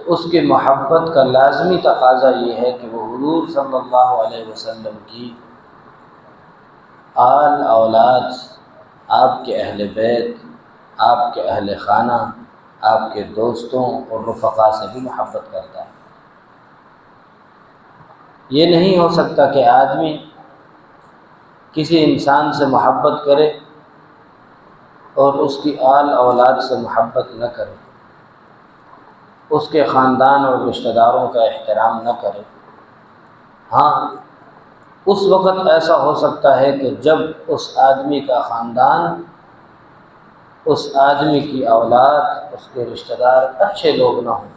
تو اس کی محبت کا لازمی تقاضا یہ ہے کہ وہ حضور صلی اللہ علیہ وسلم کی آل اولاد، آپ کے اہل بیت، آپ کے اہل خانہ، آپ کے دوستوں اور رفقا سے بھی محبت کرتا ہے۔ یہ نہیں ہو سکتا کہ آدمی کسی انسان سے محبت کرے اور اس کی آل اولاد سے محبت نہ کرے، اس کے خاندان اور رشتہ داروں کا احترام نہ کرے۔ ہاں، اس وقت ایسا ہو سکتا ہے کہ جب اس آدمی کا خاندان، اس آدمی کی اولاد، اس کے رشتہ دار اچھے لوگ نہ ہوں،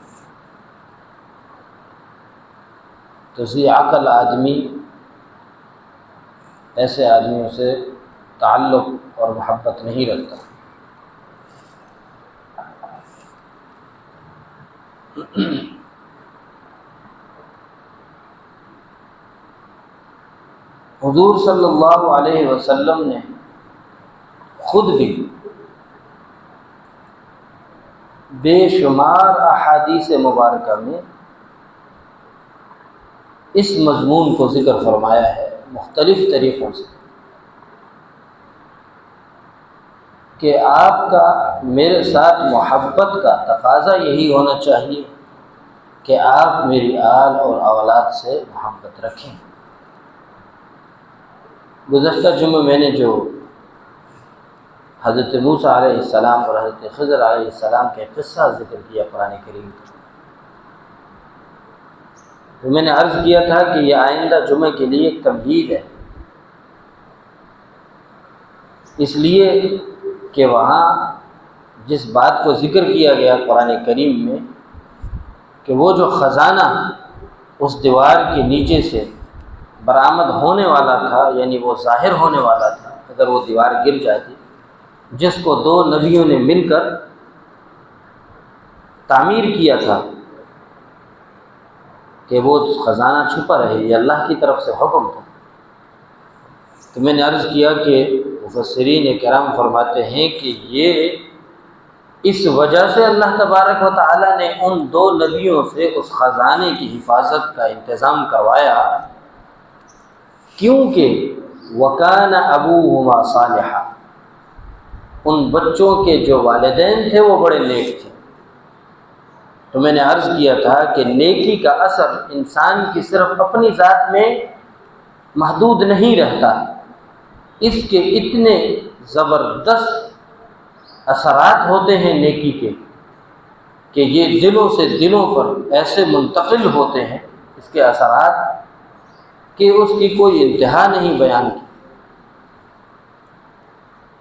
تو ذی عقل آدمی ایسے آدمیوں سے تعلق اور محبت نہیں رکھتا۔ حضور صلی اللہ علیہ وسلم نے خود بھی بے شمار احادیث مبارکہ میں اس مضمون کو ذکر فرمایا ہے مختلف طریقوں سے کہ آپ کا میرے ساتھ محبت کا تقاضا یہی ہونا چاہیے کہ آپ میری آل اور اولاد سے محبت رکھیں۔ گزشتہ جمعہ میں نے جو حضرت موسیٰ علیہ السلام اور حضرت خضر علیہ السلام کے قصہ ذکر کیا قرآن کریم کا، تو میں نے عرض کیا تھا کہ یہ آئندہ جمعہ کے لیے ایک تمہید ہے، اس لیے کہ وہاں جس بات کو ذکر کیا گیا قرآن کریم میں کہ وہ جو خزانہ اس دیوار کے نیچے سے برآمد ہونے والا تھا، یعنی وہ ظاہر ہونے والا تھا اگر وہ دیوار گر جاتی، جس کو دو نبیوں نے مل کر تعمیر کیا تھا کہ وہ خزانہ چھپا رہے، یہ اللہ کی طرف سے حکم تھا۔ تو میں نے عرض کیا کہ مفسرین کرام فرماتے ہیں کہ یہ اس وجہ سے اللہ تبارک و تعالیٰ نے ان دو نبیوں سے اس خزانے کی حفاظت کا انتظام کروایا کیونکہ وَكَانَ أَبُوهُمَا صَالِحًا، ان بچوں کے جو والدین تھے وہ بڑے نیک تھے۔ تو میں نے عرض کیا تھا کہ نیکی کا اثر انسان کی صرف اپنی ذات میں محدود نہیں رہتا، اس کے اتنے زبردست اثرات ہوتے ہیں نیکی کے کہ یہ دلوں سے دلوں پر ایسے منتقل ہوتے ہیں اس کے اثرات کہ اس کی کوئی انتہا نہیں بیان کی۔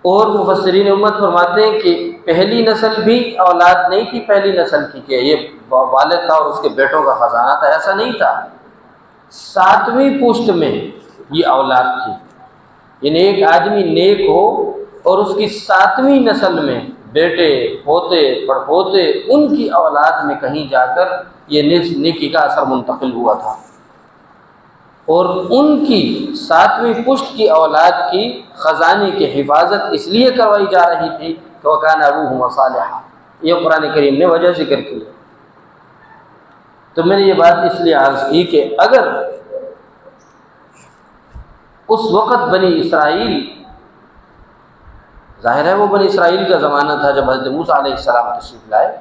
اور مفسرین امت فرماتے ہیں کہ پہلی نسل بھی اولاد نہیں تھی پہلی نسل کی کہ یہ والد تھا اور اس کے بیٹوں کا خزانہ تھا، ایسا نہیں تھا، 7ویں پشت میں یہ اولاد تھی، یعنی ایک آدمی نیک ہو اور اس کی 7ویں نسل میں بیٹے پوتے پڑپوتے ان کی اولاد میں کہیں جا کر یہ نیکی کا اثر منتقل ہوا تھا، اور ان کی 7ویں پشت کی اولاد کی خزانے کی حفاظت اس لیے کروائی جا رہی تھی کہ وَكَانَ أَبُوهُمَا صَالِحًا، یہ قرآن کریم نے وجہ ذکر کی ہے۔ تو میں نے یہ بات اس لیے عرض کی کہ اگر اس وقت بنی اسرائیل، ظاہر ہے وہ بنی اسرائیل کا زمانہ تھا جب حضرت موسیٰ علیہ السلام تشریف لائے،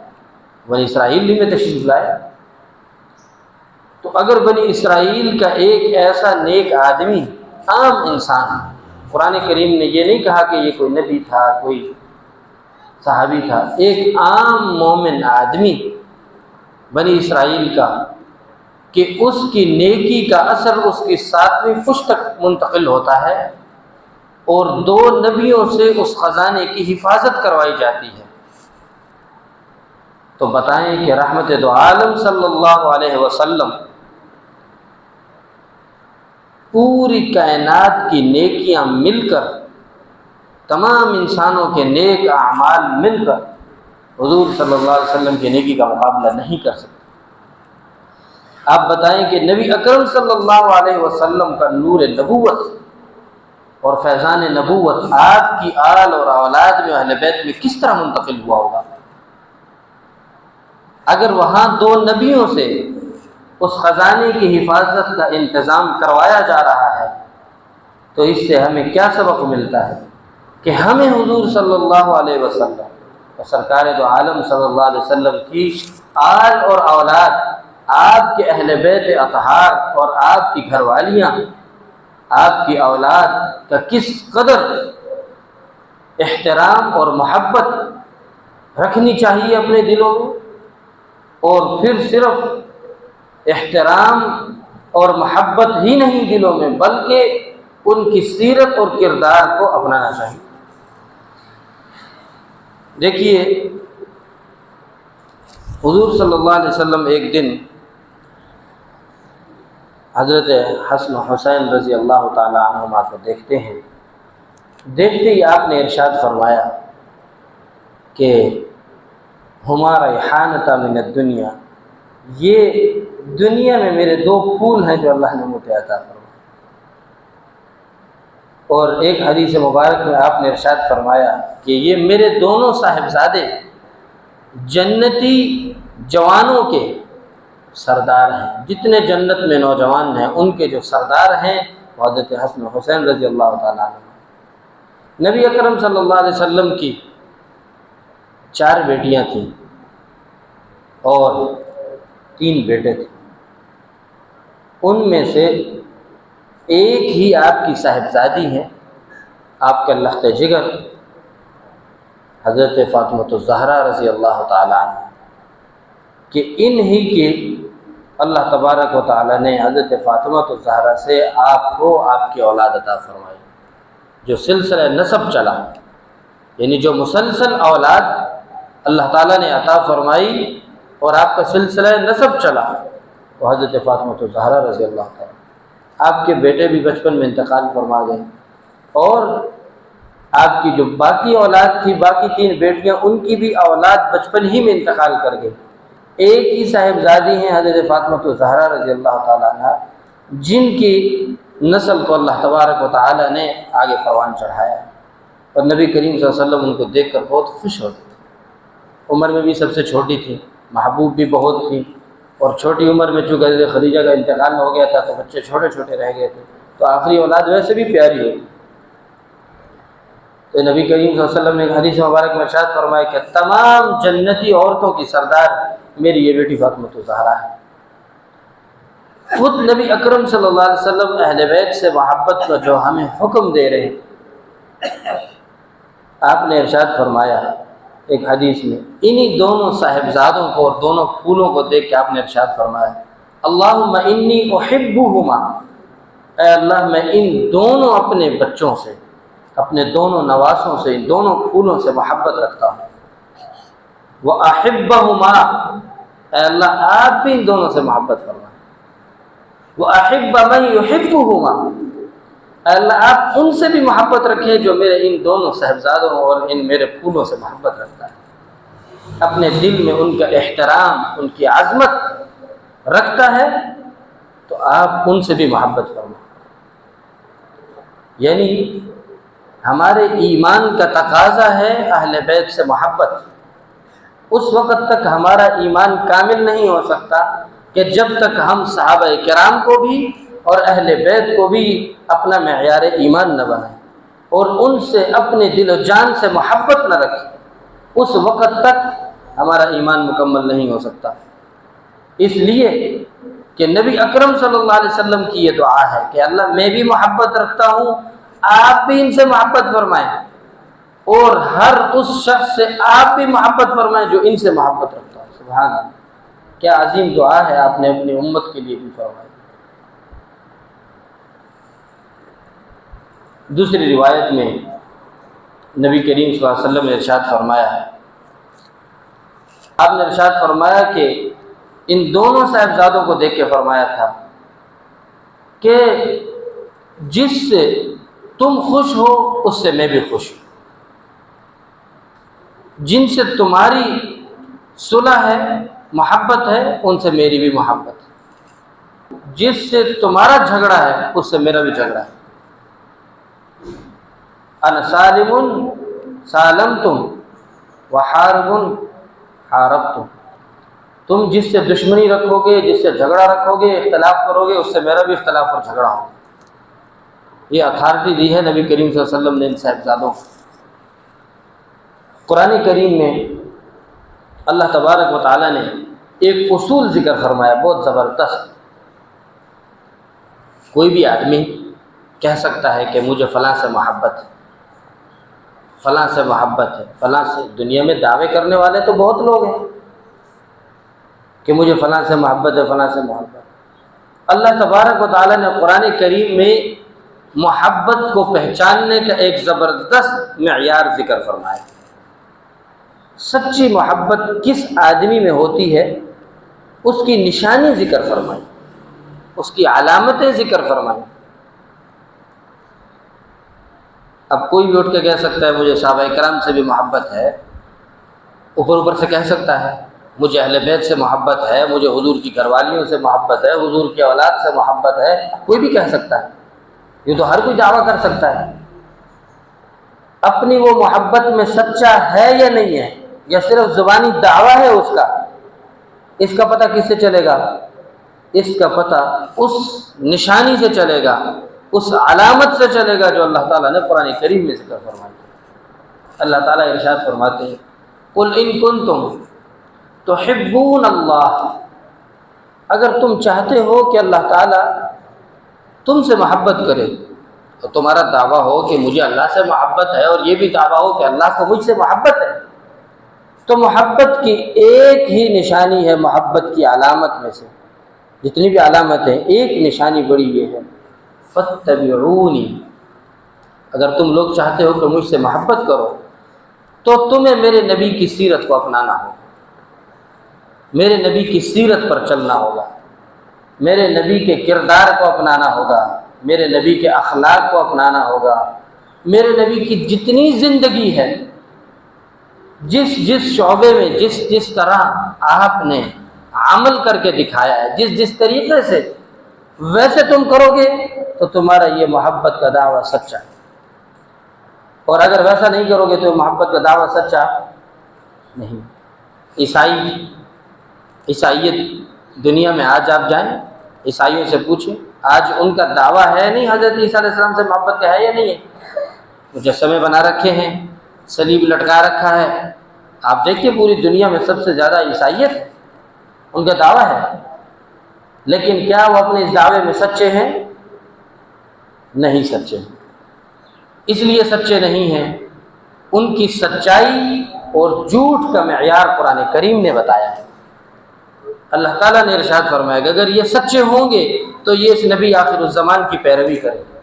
بنی اسرائیل میں تشریف لائے، تو اگر بنی اسرائیل کا ایک ایسا نیک آدمی، عام انسان، قرآن کریم نے یہ نہیں کہا کہ یہ کوئی نبی تھا کوئی صحابی تھا، ایک عام مومن آدمی بنی اسرائیل کا، کہ اس کی نیکی کا اثر اس کی 7ویں پشت تک منتقل ہوتا ہے اور 2 نبیوں سے اس خزانے کی حفاظت کروائی جاتی ہے، تو بتائیں کہ رحمت دو عالم صلی اللہ علیہ وسلم پوری کائنات کی نیکیاں مل کر، تمام انسانوں کے نیک اعمال مل کر حضور صلی اللہ علیہ وسلم کی نیکی کا مقابلہ نہیں کر سکتے۔ آپ بتائیں کہ نبی اکرم صلی اللہ علیہ وسلم کا نور نبوت اور فیضان نبوت آپ کی آل اور اولاد میں اہل بیت میں کس طرح منتقل ہوا ہوگا؟ اگر وہاں 2 نبیوں سے اس خزانے کی حفاظت کا انتظام کروایا جا رہا ہے تو اس سے ہمیں کیا سبق ملتا ہے کہ ہمیں حضور صلی اللہ علیہ وسلم اور سرکار دو عالم صلی اللہ علیہ وسلم کی آل اور اولاد، آپ کے اہل بیت اطہار اور آپ کی گھر والیاں، آپ کی اولاد کا کس قدر احترام اور محبت رکھنی چاہیے اپنے دلوں میں، اور پھر صرف احترام اور محبت ہی نہیں دلوں میں بلکہ ان کی سیرت اور کردار کو اپنانا چاہیے۔ دیکھیے حضور صلی اللہ علیہ وسلم ایک دن حضرت حسن و حسین رضی اللہ تعالی عنہما کو دیکھتے ہیں، دیکھتے ہی آپ نے ارشاد فرمایا کہ ہما ریحانۃ من الدنیا، یہ دنیا میں میرے 2 پھول ہیں جو اللہ نے مجھے عطا فرمائے۔ اور ایک حدیث مبارک میں آپ نے ارشاد فرمایا کہ یہ میرے دونوں صاحبزادے جنتی جوانوں کے سردار ہیں، جتنے جنت میں نوجوان ہیں ان کے جو سردار ہیں وہ حضرت حسن و حسین رضی اللہ تعالیٰ عنہ۔ نبی اکرم صلی اللہ علیہ وسلم کی 4 بیٹیاں تھیں اور 3 بیٹے تھے، ان میں سے ایک ہی آپ کی صاحبزادی ہیں، آپ کے لخت جگر حضرت فاطمۃ الزہرا رضی اللہ تعالیٰ عنہ، کہ انہی کے اللہ تبارک و تعالیٰ نے حضرت فاطمۃ الزہرا سے آپ کو آپ کی اولاد عطا فرمائی، جو سلسلہ نسب چلا، یعنی جو مسلسل اولاد اللہ تعالیٰ نے عطا فرمائی اور آپ کا سلسلہ نسب چلا، وہ حضرت فاطمۃ الزہرا رضی اللہ تعالیٰ۔ آپ کے بیٹے بھی بچپن میں انتقال فرما گئے، اور آپ کی جو باقی اولاد تھی، باقی 3 بیٹیاں، ان کی بھی اولاد بچپن ہی میں انتقال کر گئی۔ ایک ہی صاحبزادی ہیں حضرت فاطمۃ الزہرا رضی اللہ تعالیٰ عنہ، جن کی نسل کو اللہ تبارک و تعالیٰ نے آگے پروان چڑھایا، اور نبی کریم صلی اللہ علیہ وسلم ان کو دیکھ کر بہت خوش ہوتے تھے۔ عمر میں بھی سب سے چھوٹی تھی، محبوب بھی بہت تھی، اور چھوٹی عمر میں چونکہ حضرت خدیجہ کا انتقال ہو گیا تھا تو بچے چھوٹے چھوٹے رہ گئے تھے، تو آخری اولاد ویسے بھی پیاری ہوئی۔ تو نبی کریم صلی اللہ علیہ وسلم نے ایک حدیث مبارک میں ارشاد فرمایا کہ تمام جنتی عورتوں کی سردار میری یہ بیٹی فاطمۃ الزہرا ہے۔ خود نبی اکرم صلی اللہ علیہ وسلم اہل بیت سے محبت کا جو ہمیں حکم دے رہے ہیں، آپ نے ارشاد فرمایا ایک حدیث میں، انہی دونوں صاحبزادوں کو اور دونوں پھولوں کو دیکھ کے آپ نے ارشاد فرمایا اللہم انی احبہما، اے اللہ میں ان دونوں اپنے بچوں سے، اپنے دونوں نواسوں سے، ان دونوں پھولوں سے محبت رکھتا ہوں۔ وَأَحِبَّهُمَا، اے اللہ آپ بھی ان دونوں سے محبت فرمائیں۔ وَأَحِبَّ مَن يُحِبُّهُمَا، اے اللہ آپ ان سے بھی محبت رکھیں جو میرے ان دونوں صاحبزادوں اور ان میرے پھولوں سے محبت رکھتا ہے، اپنے دل میں ان کا احترام، ان کی عظمت رکھتا ہے، تو آپ ان سے بھی محبت فرمائیں۔ یعنی ہمارے ایمان کا تقاضا ہے اہل بیت سے محبت۔ اس وقت تک ہمارا ایمان کامل نہیں ہو سکتا کہ جب تک ہم صحابہ کرام کو بھی اور اہل بیت کو بھی اپنا معیار ایمان نہ بنائیں اور ان سے اپنے دل و جان سے محبت نہ رکھیں، اس وقت تک ہمارا ایمان مکمل نہیں ہو سکتا۔ اس لیے کہ نبی اکرم صلی اللہ علیہ وسلم کی یہ دعا ہے کہ اللہ میں بھی محبت رکھتا ہوں، آپ بھی ان سے محبت فرمائیں، اور ہر اس شخص سے آپ بھی محبت فرمائیں جو ان سے محبت رکھتا ہے۔ سبحان اللہ، کیا عظیم دعا ہے آپ نے اپنی امت کے لیے بھی فرمائی۔ دوسری روایت میں نبی کریم صلی اللہ علیہ وسلم نے ارشاد فرمایا ہے، آپ نے ارشاد فرمایا کہ ان دونوں صاحبزادوں کو دیکھ کے فرمایا تھا کہ جس سے تم خوش ہو اس سے میں بھی خوش ہوں، جن سے تمہاری صلح ہے، محبت ہے، ان سے میری بھی محبت ہے، جس سے تمہارا جھگڑا ہے اس سے میرا بھی جھگڑا ہے۔ انا سالم سالمتم وحارب حاربتم، تم جس سے دشمنی رکھو گے، جس سے جھگڑا رکھو گے، اختلاف کرو گے، اس سے میرا بھی اختلاف اور جھگڑا ہو۔ یہ اتھارٹی دی ہے نبی کریم صلی اللہ علیہ وسلم نے ان صاحبزادوں کو۔ قرآن کریم میں اللہ تبارک و تعالیٰ نے ایک اصول ذکر فرمایا بہت زبردست۔ کوئی بھی آدمی کہہ سکتا ہے کہ مجھے فلاں سے محبت ہے، فلاں سے محبت ہے، فلاں سے۔ دنیا میں دعوے کرنے والے تو بہت لوگ ہیں کہ مجھے فلاں سے محبت ہے، فلاں سے محبت ہے۔ اللہ تبارک و تعالیٰ نے قرآن کریم میں محبت کو پہچاننے کا ایک زبردست معیار ذکر فرمایا۔ سچی محبت کس آدمی میں ہوتی ہے اس کی نشانی ذکر فرمائی، اس کی علامتیں ذکر فرمائی۔ اب کوئی بھی اٹھ کے کہہ سکتا ہے مجھے صحابہ کرام سے بھی محبت ہے، اوپر سے کہہ سکتا ہے مجھے اہل بیت سے محبت ہے، مجھے حضور کی گھر والیوں سے محبت ہے، حضور کی اولاد سے محبت ہے، کوئی بھی کہہ سکتا ہے۔ یہ تو ہر کوئی دعویٰ کر سکتا ہے۔ اپنی وہ محبت میں سچا ہے یا نہیں ہے، یا صرف زبانی دعویٰ ہے اس کا، اس کا پتہ کس سے چلے گا؟ اس کا پتہ اس نشانی سے چلے گا، اس علامت سے چلے گا جو اللہ تعالیٰ نے قرآن کریم میں ذکر فرمائی۔ اللہ تعالیٰ ارشاد فرماتے ہیں قُلْ إِن كُنتُمْ تُحِبُّونَ اللَّهَ، اگر تم چاہتے ہو کہ اللہ تعالیٰ تم سے محبت کرے، تو تمہارا دعویٰ ہو کہ مجھے اللہ سے محبت ہے، اور یہ بھی دعویٰ ہو کہ اللہ کو مجھ سے محبت ہے، تو محبت کی ایک ہی نشانی ہے، محبت کی علامت میں سے جتنی بھی علامت ہے ایک نشانی بڑی یہ ہے فَاتَّبِعُونِي، اگر تم لوگ چاہتے ہو کہ مجھ سے محبت کرو تو تمہیں میرے نبی کی سیرت کو اپنانا ہوگا، میرے نبی کی سیرت پر چلنا ہوگا، میرے نبی کے کردار کو اپنانا ہوگا، میرے نبی کے اخلاق کو اپنانا ہوگا، میرے نبی کی جتنی زندگی ہے، جس جس شعبے میں جس طرح آپ نے عمل کر کے دکھایا ہے، جس طریقے سے، ویسے تم کرو گے تو تمہارا یہ محبت کا دعویٰ سچا ہے، اور اگر ویسا نہیں کرو گے تو محبت کا دعویٰ سچا نہیں۔ عیسائیت دنیا میں آج آپ جائیں عیسائیوں سے پوچھیں، آج ان کا دعویٰ ہے نہیں حضرت عیسیٰ علیہ السلام سے محبت کا ہے یا نہیں ہے؟ مجسمے بنا رکھے ہیں، صلیب لٹکا رکھا ہے، آپ دیکھیے پوری دنیا میں سب سے زیادہ عیسائیت ہے، ان کا دعویٰ ہے، لیکن کیا وہ اپنے اس دعوے میں سچے ہیں؟ نہیں سچے ہیں۔ اس لیے سچے نہیں ہیں، ان کی سچائی اور جھوٹ کا معیار قرآن کریم نے بتایا ہے۔ اللہ تعالیٰ نے ارشاد فرمایا کہ اگر یہ سچے ہوں گے تو یہ اس نبی آخر الزمان کی پیروی کریں گے۔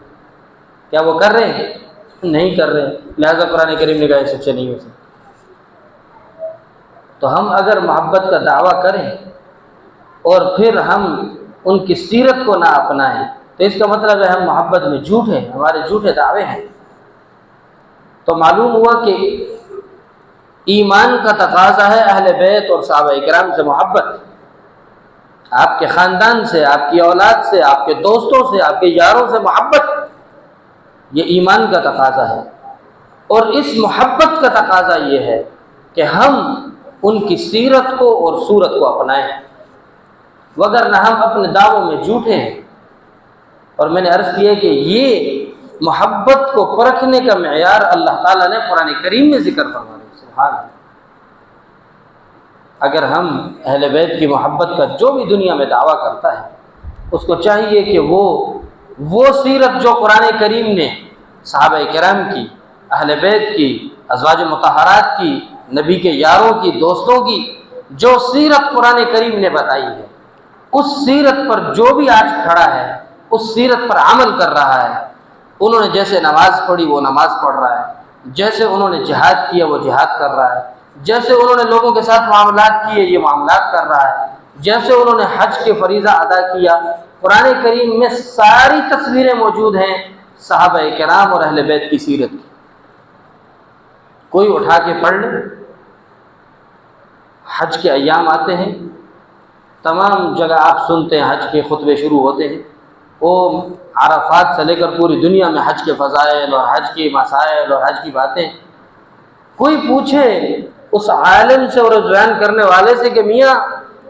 کیا وہ کر رہے ہیں؟ نہیں کر رہے، لہذا قرآن کریم نے کہا یہ سچے نہیں ہو سکتے۔ تو ہم اگر محبت کا دعویٰ کریں اور پھر ہم ان کی سیرت کو نہ اپنائیں تو اس کا مطلب ہے ہم محبت میں جھوٹ ہیں، ہمارے جھوٹے دعوے ہیں۔ تو معلوم ہوا کہ ایمان کا تقاضا ہے اہل بیت اور صحابہ کرام سے محبت، آپ کے خاندان سے، آپ کی اولاد سے، آپ کے دوستوں سے، آپ کے یاروں سے محبت، یہ ایمان کا تقاضا ہے۔ اور اس محبت کا تقاضا یہ ہے کہ ہم ان کی سیرت کو اور صورت کو اپنائیں، وگرنہ ہم اپنے دعووں میں جھوٹے ہیں۔ اور میں نے عرض کیا کہ یہ محبت کو پرکھنے کا معیار اللہ تعالیٰ نے قرآن کریم میں ذکر فرمایا۔ سبحان اللہ۔ اگر ہم اہل بیت کی محبت کا جو بھی دنیا میں دعویٰ کرتا ہے اس کو چاہیے کہ وہ سیرت جو قرآن کریم نے صحابہ کرام کی، اہل بیت کی، ازواج مطہرات کی، نبی کے یاروں کی، دوستوں کی جو سیرت قرآن کریم نے بتائی ہے، اس سیرت پر جو بھی آج کھڑا ہے، اس سیرت پر عمل کر رہا ہے، انہوں نے جیسے نماز پڑھی وہ نماز پڑھ رہا ہے، جیسے انہوں نے جہاد کیا وہ جہاد کر رہا ہے، جیسے انہوں نے لوگوں کے ساتھ معاملات کیے یہ معاملات کر رہا ہے، جیسے انہوں نے حج کے فریضہ ادا کیا۔ قرآن کریم میں ساری تصویریں موجود ہیں صحابہ کرام اور اہل بیت کی سیرت کی، کوئی اٹھا کے پڑھ لے۔ حج کے ایام آتے ہیں، تمام جگہ آپ سنتے ہیں حج کے خطبے شروع ہوتے ہیں، وہ عرفات سے لے کر پوری دنیا میں حج کے فضائل اور حج کی مسائل اور حج کی باتیں۔ کوئی پوچھے اس عالم سے اور بیان کرنے والے سے کہ میاں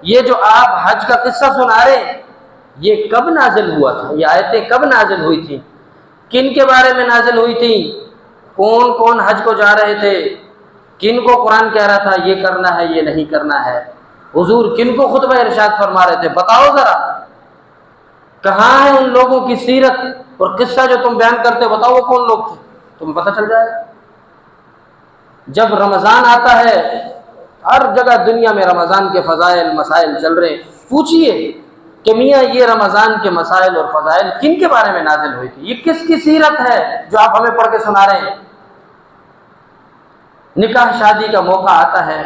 یہ جو آپ حج کا قصہ سنا رہے ہیں یہ کب نازل ہوا تھا؟ یہ آیتیں کب نازل ہوئی تھیں؟ کن کے بارے میں نازل ہوئی تھیں؟ کون کون حج کو جا رہے تھے؟ کن کو قرآن کہہ رہا تھا یہ کرنا ہے یہ نہیں کرنا ہے؟ حضور کن کو خطبہ ارشاد فرما رہے تھے؟ بتاؤ ذرا، کہاں ہے ان لوگوں کی سیرت اور قصہ جو تم بیان کرتے؟ بتاؤ وہ کون لوگ تھے، تمہیں پتہ چل جائے گا۔ جب رمضان آتا ہے ہر جگہ دنیا میں رمضان کے فضائل مسائل چل رہے ہیں، پوچھئے کہ میاں یہ رمضان کے مسائل اور فضائل کن کے بارے میں نازل ہوئی تھی؟ یہ کس کی سیرت ہے جو آپ ہمیں پڑھ کے سنا رہے ہیں؟ نکاح شادی کا موقع آتا ہے،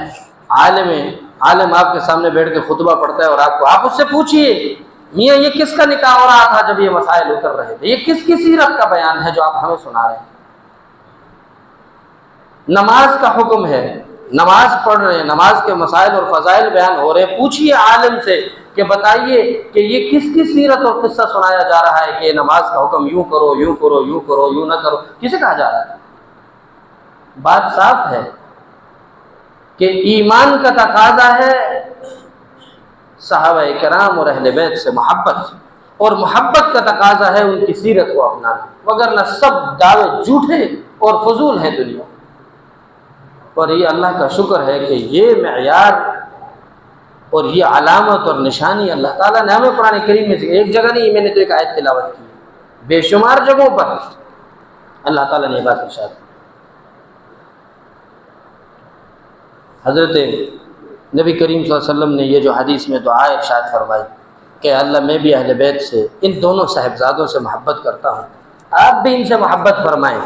عالم آپ کے سامنے بیٹھ کے خطبہ پڑھتا ہے اور آپ اس سے پوچھئے میاں یہ کس کا نکاح ہو رہا تھا جب یہ مسائل اتر رہے تھے؟ یہ کس کی سیرت کا بیان ہے جو آپ ہمیں سنا رہے ہیں؟ نماز کا حکم ہے، نماز پڑھ رہے ہیں، نماز کے مسائل اور فضائل بیان ہو رہے ہیں، پوچھئے عالم سے کہ بتائیے کہ یہ کس کی سیرت اور قصہ سنایا جا رہا ہے کہ یہ نماز کا حکم یوں کرو یوں کرو یوں کرو یوں نہ کرو، کسے کہا جا رہا ہے؟ بات صاف ہے کہ ایمان کا تقاضا ہے صحابہ کرام اور اہل بیت سے محبت، اور محبت کا تقاضا ہے ان کی سیرت کو اپنانا، وگرنہ سب دعوے جھوٹے اور فضول ہیں دنیا۔ اور یہ اللہ کا شکر ہے کہ یہ معیار اور یہ علامت اور نشانی اللہ تعالیٰ نے ہمیں قرآن کریم میں ایک جگہ نہیں، میں نے تو ایک آیت تلاوت کی، بے شمار جگہوں پر اللہ تعالیٰ نے یہ بات ارشاد کی۔ حضرت نبی کریم صلی اللہ علیہ وسلم نے یہ جو حدیث میں دعا ارشاد فرمائی کہ اللہ میں بھی اہل بیت سے ان دونوں صاحبزادوں سے محبت کرتا ہوں، آپ بھی ان سے محبت فرمائیں،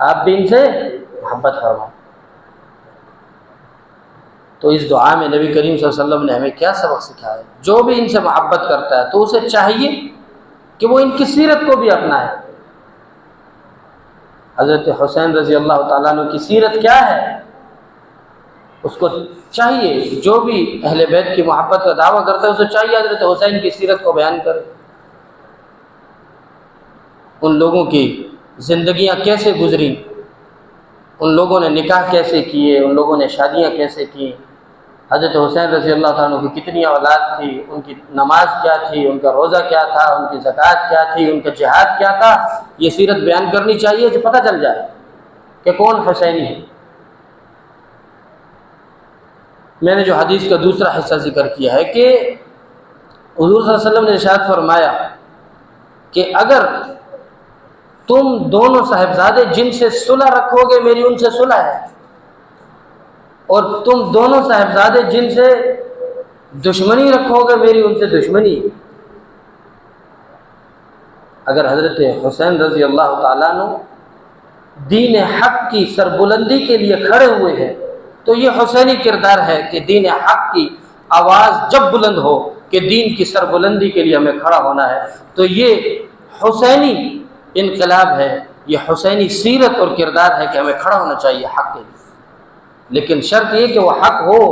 آپ بھی ان سے محبت فرمائیں۔ تو اس دعا میں نبی کریم صلی اللہ علیہ وسلم نے ہمیں کیا سبق سکھایا ہے؟ جو بھی ان سے محبت کرتا ہے تو اسے چاہیے کہ وہ ان کی سیرت کو بھی اپنائے۔ حضرت حسین رضی اللہ تعالیٰ عنہ کی سیرت کیا ہے؟ اس کو چاہیے، جو بھی اہل بیت کی محبت کا دعویٰ کرتا ہے اسے چاہیے حضرت حسین کی سیرت کو بیان کرے، ان لوگوں کی زندگیاں کیسے گزری، ان لوگوں نے نکاح کیسے کیے، ان لوگوں نے شادیاں کیسے کی، حضرت حسین رضی اللہ تعالیٰ عنہ کی کتنی اولاد تھی، ان کی نماز کیا تھی، ان کا روزہ کیا تھا، ان کی زکوٰۃ کیا تھی، ان کا جہاد کیا تھا، یہ سیرت بیان کرنی چاہیے کہ پتہ چل جائے کہ کون حسینی ہے۔ میں نے جو حدیث کا دوسرا حصہ ذکر کیا ہے کہ حضور صلی اللہ علیہ وسلم نے ارشاد فرمایا کہ اگر تم دونوں صاحبزادے جن سے صلح رکھو گے میری ان سے صلح ہے، اور تم دونوں صاحبزادے جن سے دشمنی رکھو گے میری ان سے دشمنی۔ اگر حضرت حسین رضی اللہ تعالیٰ عنہ دین حق کی سربلندی کے لیے کھڑے ہوئے ہیں تو یہ حسینی کردار ہے کہ دین حق کی آواز جب بلند ہو کہ دین کی سربلندی کے لیے ہمیں کھڑا ہونا ہے، تو یہ حسینی انقلاب ہے، یہ حسینی سیرت اور کردار ہے کہ ہمیں کھڑا ہونا چاہیے حق کے لیے۔ لیکن شرط یہ کہ وہ حق ہو،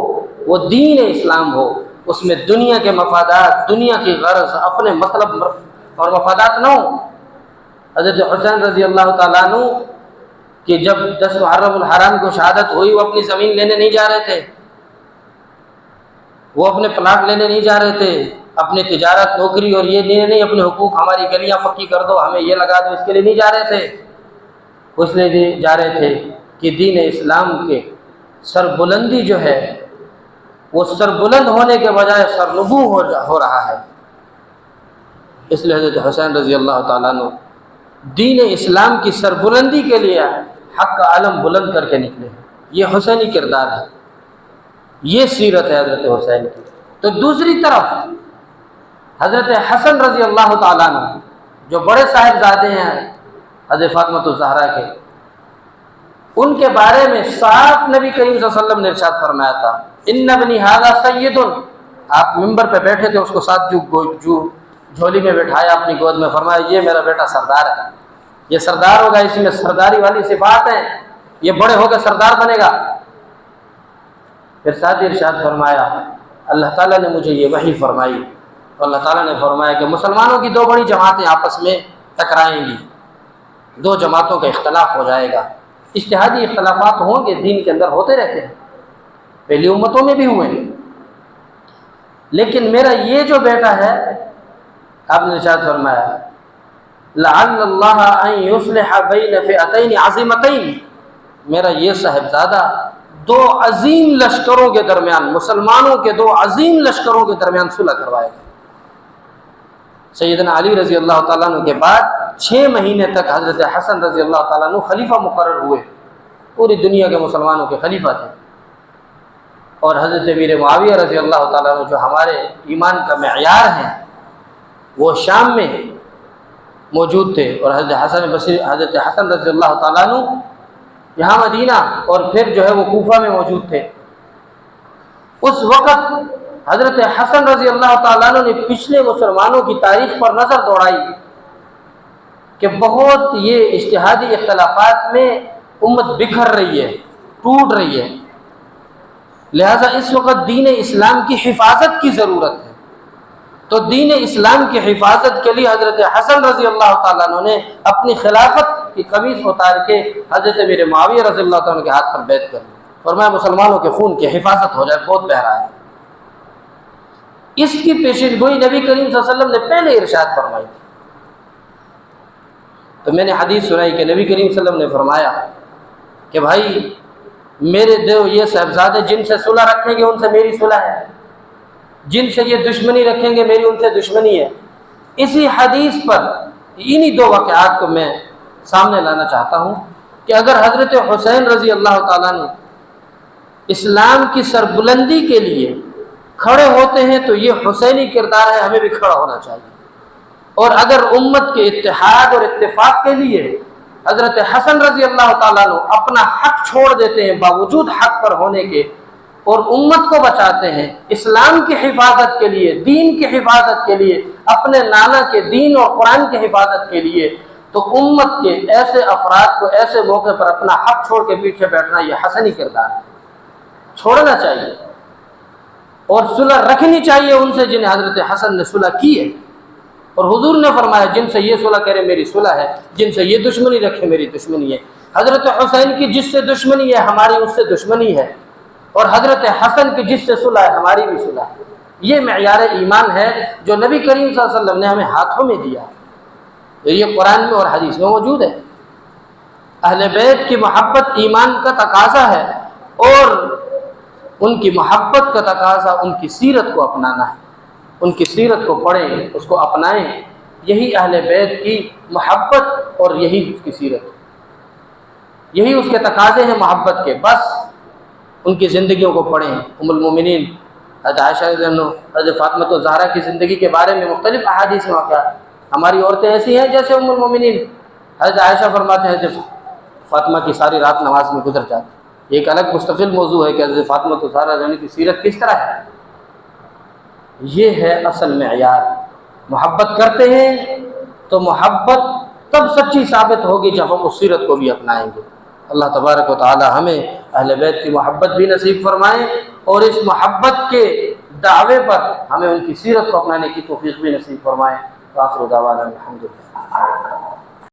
وہ دین اسلام ہو، اس میں دنیا کے مفادات، دنیا کی غرض، اپنے مطلب اور مفادات نہ ہوں۔ حضرت حسین رضی اللہ تعالیٰ عنہ کہ جب 10 محرم الحرام کو شہادت ہوئی وہ اپنی زمین لینے نہیں جا رہے تھے، وہ اپنے پلاٹ لینے نہیں جا رہے تھے، اپنی تجارت نوکری اور یہ نہیں اپنے حقوق، ہماری گلیاں پکی کر دو، ہمیں یہ لگا دو، اس کے لیے نہیں جا رہے تھے، اس لیے جا رہے تھے کہ دین اسلام کے سربلندی جو ہے وہ سربلند ہونے کے بجائے سرنگوں ہو رہا ہے۔ اس لیے حضرت حسین رضی اللہ تعالیٰ عنہ دین اسلام کی سربلندی کے لیے حق کا علم بلند کر کے نکلے، یہ حسینی کردار ہے، یہ سیرت ہے حضرت حسین کی۔ تو دوسری طرف حضرت حسن رضی اللہ تعالیٰ عنہ جو بڑے صاحبزادے ہیں حضرت فاطمہ الزہرا کے، ان کے بارے میں صاف نبی کریم صلی اللہ علیہ وسلم نے ارشاد فرمایا تھا ان ابنی ھذا سید، آپ ممبر پہ بیٹھے تھے، اس کو ساتھ جو جھولی میں بٹھایا اپنی گود میں، فرمایا یہ میرا بیٹا سردار ہے، یہ سردار ہوگا، اس میں سرداری والی صفات ہیں، یہ بڑے ہو کے سردار بنے گا۔ پھر ساتھ ہی ارشاد فرمایا اللہ تعالیٰ نے مجھے یہ وحی فرمائی، اللہ تعالیٰ نے فرمایا کہ مسلمانوں کی 2 بڑی جماعتیں آپس میں ٹکرائیں گی، 2 جماعتوں کا اختلاف ہو جائے گا، اجتہادی اختلافات ہوں گے، دین کے اندر ہوتے رہتے ہیں، پہلی امتوں میں بھی ہوئے، لیکن میرا یہ جو بیٹا ہے، آپ نے ارشاد فرمایا لعل اللہ ان یصلح بین فئتین عظیمتین، میرا یہ صاحبزادہ دو عظیم لشکروں کے درمیان، مسلمانوں کے دو عظیم لشکروں کے درمیان صلح کروائے گا۔ سیدنا علی رضی اللہ تعالیٰ عنہ کے بعد 6 مہینے تک حضرت حسن رضی اللہ تعالیٰ عنہ خلیفہ مقرر ہوئے، پوری دنیا کے مسلمانوں کے خلیفہ تھے۔ اور حضرت امیر معاویہ رضی اللہ تعالیٰ عنہ جو ہمارے ایمان کا معیار ہیں، وہ شام میں موجود تھے، اور حضرت حسن رضی اللہ تعالیٰ عنہ یہاں مدینہ اور پھر جو ہے وہ کوفہ میں موجود تھے۔ اس وقت حضرت حسن رضی اللہ تعالیٰ عنہ نے پچھلے مسلمانوں کی تاریخ پر نظر دوڑائی کہ بہت یہ اجتہادی اختلافات میں امت بکھر رہی ہے، ٹوٹ رہی ہے، لہذا اس وقت دین اسلام کی حفاظت کی ضرورت ہے۔ تو دین اسلام کی حفاظت کے لیے حضرت حسن رضی اللہ تعالیٰ عنہ نے اپنی خلافت کی قمیص اتار کے حضرت امیر معاویہ رضی اللہ تعالیٰ عنہ کے ہاتھ پر بیعت کر لی، فرمایا مسلمانوں کے خون کی حفاظت ہو جائے، بہت بہہ رہا ہے۔ اس کی پیشن گوئی نبی کریم صلی اللہ علیہ وسلم نے پہلے ارشاد فرمائی تھی۔ تو میں نے حدیث سنائی کہ نبی کریم صلی اللہ علیہ وسلم نے فرمایا کہ بھائی میرے دو یہ صاحبزادے جن سے صلح رکھیں گے ان سے میری صلح ہے، جن سے یہ دشمنی رکھیں گے میری ان سے دشمنی ہے۔ اسی حدیث پر انہی 2 واقعات کو میں سامنے لانا چاہتا ہوں کہ اگر حضرت حسین رضی اللہ تعالیٰ عنہ اسلام کی سربلندی کے لیے کھڑے ہوتے ہیں تو یہ حسینی کردار ہے، ہمیں بھی کھڑا ہونا چاہیے۔ اور اگر امت کے اتحاد اور اتفاق کے لیے حضرت حسن رضی اللہ تعالیٰ عنہ اپنا حق چھوڑ دیتے ہیں باوجود حق پر ہونے کے، اور امت کو بچاتے ہیں اسلام کی حفاظت کے لیے، دین کی حفاظت کے لیے، اپنے نانا کے دین اور قرآن کی حفاظت کے لیے، تو امت کے ایسے افراد کو ایسے موقع پر اپنا حق چھوڑ کے پیچھے بیٹھنا یہ حسنی کردار ہے، چھوڑنا چاہیے اور صلح رکھنی چاہیے ان سے جنہیں حضرت حسن نے صلح کی ہے۔ اور حضور نے فرمایا جن سے یہ صلح کرے میری صلح ہے، جن سے یہ دشمنی رکھے میری دشمنی ہے۔ حضرت حسین کی جس سے دشمنی ہے ہماری اس سے دشمنی ہے، اور حضرت حسن کی جس سے صلح ہے ہماری بھی صلح ہے۔ یہ معیار ایمان ہے جو نبی کریم صلی اللہ علیہ وسلم نے ہمیں ہاتھوں میں دیا، یہ قرآن میں اور حدیث میں موجود ہے۔ اہل بیت کی محبت ایمان کا تقاضا ہے، اور ان کی محبت کا تقاضا ان کی سیرت کو اپنانا ہے، ان کی سیرت کو پڑھیں، اس کو اپنائیں، یہی اہل بیت کی محبت اور یہی اس کی سیرت، یہی اس کے تقاضے ہیں محبت کے۔ بس ان کی زندگیوں کو پڑھیں، ام المومنین حضرت عائشہ رضی اللہ عنہ، حضرت فاطمہ الزہرا کی زندگی کے بارے میں مختلف احادیث میں واقع ہے۔ ہماری عورتیں ایسی ہیں جیسے ام المومنین، حضرت عائشہ فرماتے ہیں حضرت فاطمہ کی ساری رات نماز میں گزر جاتی۔ یہ ایک الگ مستقل موضوع ہے کہ حضرت فاطمہ الزہرا رضی اللہ عنہ کی سیرت کس طرح ہے۔ یہ ہے اصل معیار۔ محبت کرتے ہیں تو محبت تب سچی ثابت ہوگی جب ہم اس سیرت کو بھی اپنائیں گے۔ اللہ تبارک و تعالی ہمیں اہل بیت کی محبت بھی نصیب فرمائیں، اور اس محبت کے دعوے پر ہمیں ان کی سیرت کو اپنانے کی توفیق بھی نصیب فرمائیں۔ آخر دعوانا الحمدللہ۔